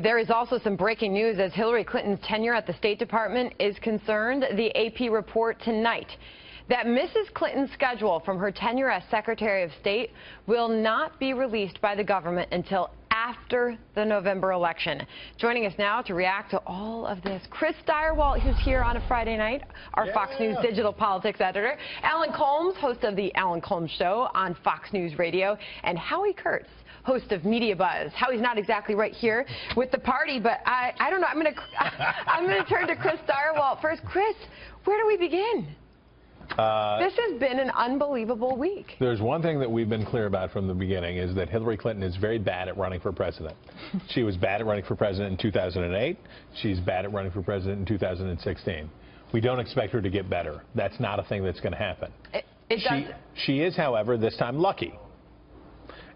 There is also some breaking news as Hillary Clinton's tenure at the State Department is concerned. The AP report tonight that Mrs. Clinton's schedule from her tenure as Secretary of State will not be released by the government until after the November election. Joining us now to react to all of this, Chris Stirewalt, who's here on a Friday night, our Fox News digital politics editor, Alan Colmes, host of the Alan Colmes Show on Fox News Radio, and Howie Kurtz, host of Media Buzz. Howie's not exactly right here with the party, but I don't know. I'm gonna turn to Chris Stirewalt first. Chris, where do we begin? This has been an unbelievable week. There's one thing that we've been clear about from the beginning is that Hillary Clinton is very bad at running for president. She was bad at running for president in 2008. She's bad at running for president in 2016. We don't expect her to get better. That's not a thing that's going to happen. She is, however, this time lucky.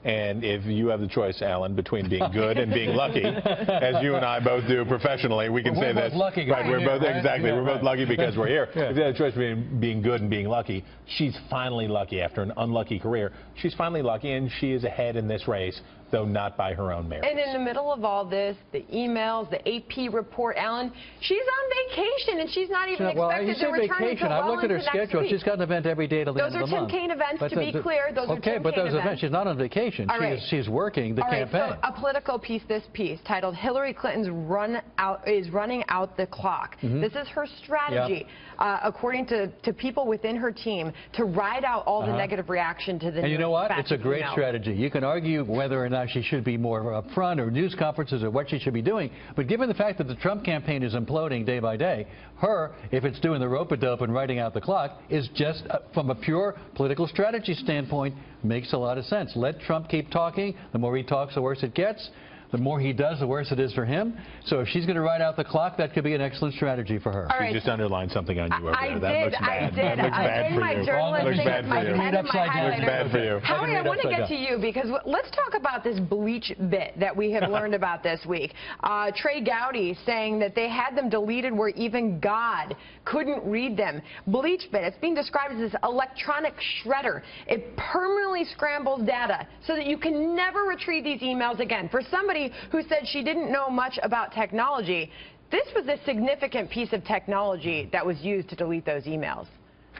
And if you have the choice, Alan, between being good and being lucky, as you and I both do professionally, we can say that. Lucky right, we're both exactly. We're both lucky because we're here. Yeah. If you have the choice between being good and being lucky, she's finally lucky after an unlucky career. She's finally lucky, and she is ahead in this race, though not by her own merits. And in the middle of all this, the emails, the AP report, Alan, she's on vacation, and she's not even expected to return until I've looked at her into schedule. next week. She's got an event every day till the end of the month. Those are Tim Kaine events, to be clear. Those are Tim Kaine events. Okay, but those events, she's not on vacation. She's working the campaign. So a Politico piece, this piece, titled Hillary Clinton's running out the clock. This is her strategy, according to people within her team, to ride out all the negative reaction to the And you know what? It's a great strategy. You can argue whether or not she should be more upfront or news conferences or what she should be doing, but given the fact that the Trump campaign is imploding day by day, her, if it's doing the rope-a-dope and riding out the clock, is just, from a pure political strategy standpoint, makes a lot of sense. Let Trump keep talking. The more he talks, the worse it gets. The more he does, the worse it is for him. So if she's going to ride out the clock, that could be an excellent strategy for her. She just underlined something on you over there. That looks bad. I did. That looks bad for you. Looks bad for you. Looks bad for you. Howie, I want to get to you because let's talk about this bleach bit that we have learned about this week. Trey Gowdy saying that they had them deleted where even God couldn't read them. Bleach bit, it's being described as this electronic shredder. It permanently scrambles data so that you can never retrieve these emails again. For somebody who said she didn't know much about technology, this was a significant piece of technology that was used to delete those emails.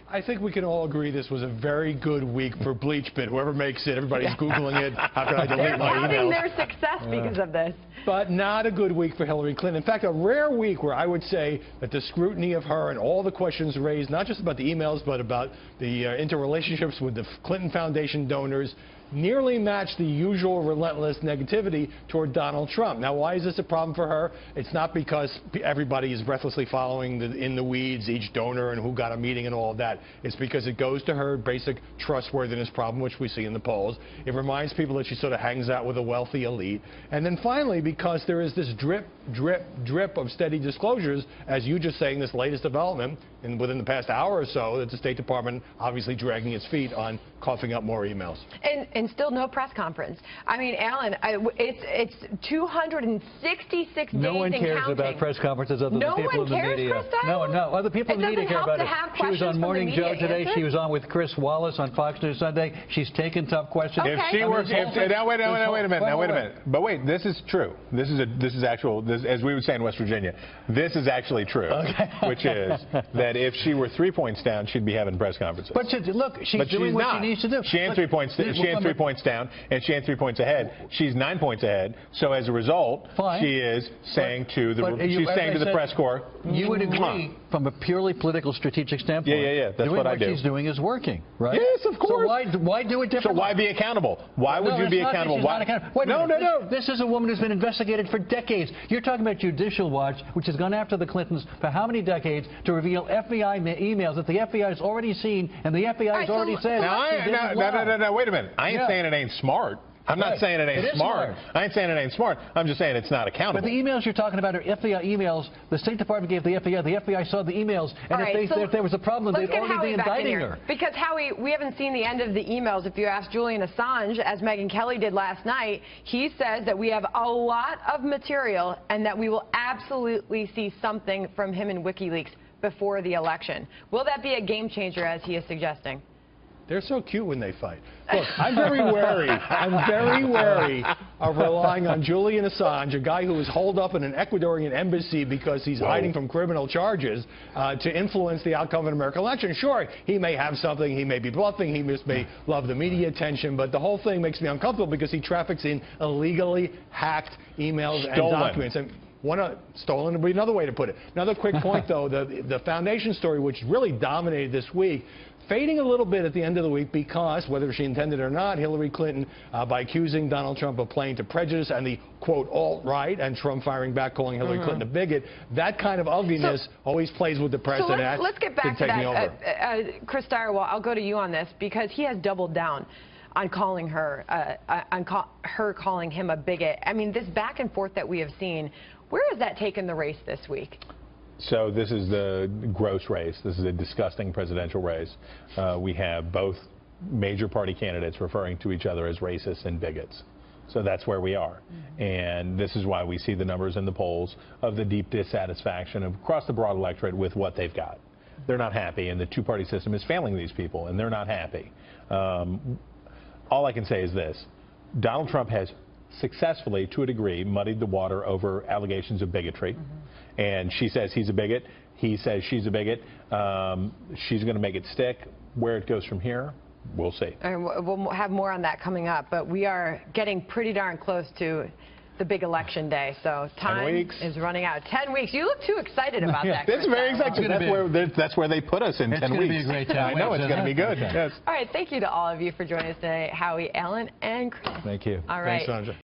I think we can all agree this was a very good week for BleachBit. Whoever makes it, everybody's Googling it. How can I delete my emails? They're having their success because of this. But not a good week for Hillary Clinton. In fact, a rare week where I would say that the scrutiny of her and all the questions raised, not just about the emails, but about the interrelationships with the Clinton Foundation donors, nearly matched the usual relentless negativity toward Donald Trump. Now, why is this a problem for her? It's not because everybody is breathlessly following in the weeds, each donor and who got a meeting and all of that. It's because it goes to her basic trustworthiness problem, which we see in the polls. It reminds people that she sort of hangs out with a wealthy elite. And then finally, because there is this drip, drip, drip of steady disclosures, as you just saying, this latest development, and within the past hour or so, that the State Department obviously dragging its feet on coughing up more emails. And still no press conference. I mean, Alan, it's 266 days No one cares about press conferences other than the people in the media. No, other people in the media care about it. She was on Morning Joe today. She was on with Chris Wallace on Fox News Sunday. She's taken tough questions. If she were, now wait a minute. But wait, this is true. This is actual. As we would say in West Virginia, this is actually true. Okay. Which is that if she were 3 points down, she'd be having press conferences. But look, she's doing what she needs to do. She had 3 points. She had 3 points down, and she had 3 points ahead. She's 9 points ahead. So as a result, she is saying to the press corps, you would agree from a purely political strategic standpoint. Yeah. That's what I do. What she's doing is working, right? Yes, of course. So why do it differently? So why be accountable? Why would you be accountable? No. This is a woman who's been investigated for decades. You're talking about Judicial Watch, which has gone after the Clintons for how many decades to reveal FBI emails that the FBI has already seen and the FBI has already said. No, wait a minute. I ain't saying it ain't smart. I'm not saying it ain't smart. I ain't saying it ain't smart. I'm just saying it's not accountable. But the emails you're talking about are FBI emails. The State Department gave the FBI. The FBI saw the emails. And if there was a problem, they'd already be indicting her. Because, Howie, we haven't seen the end of the emails. If you ask Julian Assange, as Megyn Kelly did last night, he says that we have a lot of material and that we will absolutely see something from him in WikiLeaks before the election. Will that be a game changer, as he is suggesting? They're so cute when they fight. Look, I'm very wary of relying on Julian Assange, a guy who was holed up in an Ecuadorian embassy because he's hiding from criminal charges, to influence the outcome of an American election. Sure, he may have something, he may be bluffing, he may love the media attention, but the whole thing makes me uncomfortable because he traffics in illegally hacked emails and documents. And stolen would be another way to put it. Another quick point, though, the foundation story, which really dominated this week, fading a little bit at the end of the week because, whether she intended or not, Hillary Clinton, by accusing Donald Trump of playing to prejudice and the, quote, alt-right, and Trump firing back, calling Hillary Clinton a bigot, that kind of ugliness always plays with the press. So let's get back to that. Chris Direwall, I'll go to you on this because he has doubled down on calling her, calling him a bigot. I mean, this back and forth that we have seen, where has that taken the race this week? So this is the gross race. This is a disgusting presidential race. We have both major party candidates referring to each other as racists and bigots. So that's where we are. And this is why we see the numbers in the polls of the deep dissatisfaction across the broad electorate with what they've got. They're not happy, and the two-party system is failing these people, and they're not happy. All I can say is this. Donald Trump has successfully, to a degree, muddied the water over allegations of bigotry. And she says he's a bigot. He says she's a bigot. She's going to make it stick. Where it goes from here, we'll see. And we'll have more on that coming up. But we are getting pretty darn close to the big election day. So time is running out. 10 weeks. You look too excited about that. That's very exciting. That's where they put us in 10 weeks. It's going to be a great time. I know it's going to be good. Yes. All right. Thank you to all of you for joining us today. Howie, Ellen, and Chris. Thank you. All right. Thanks, Sandra.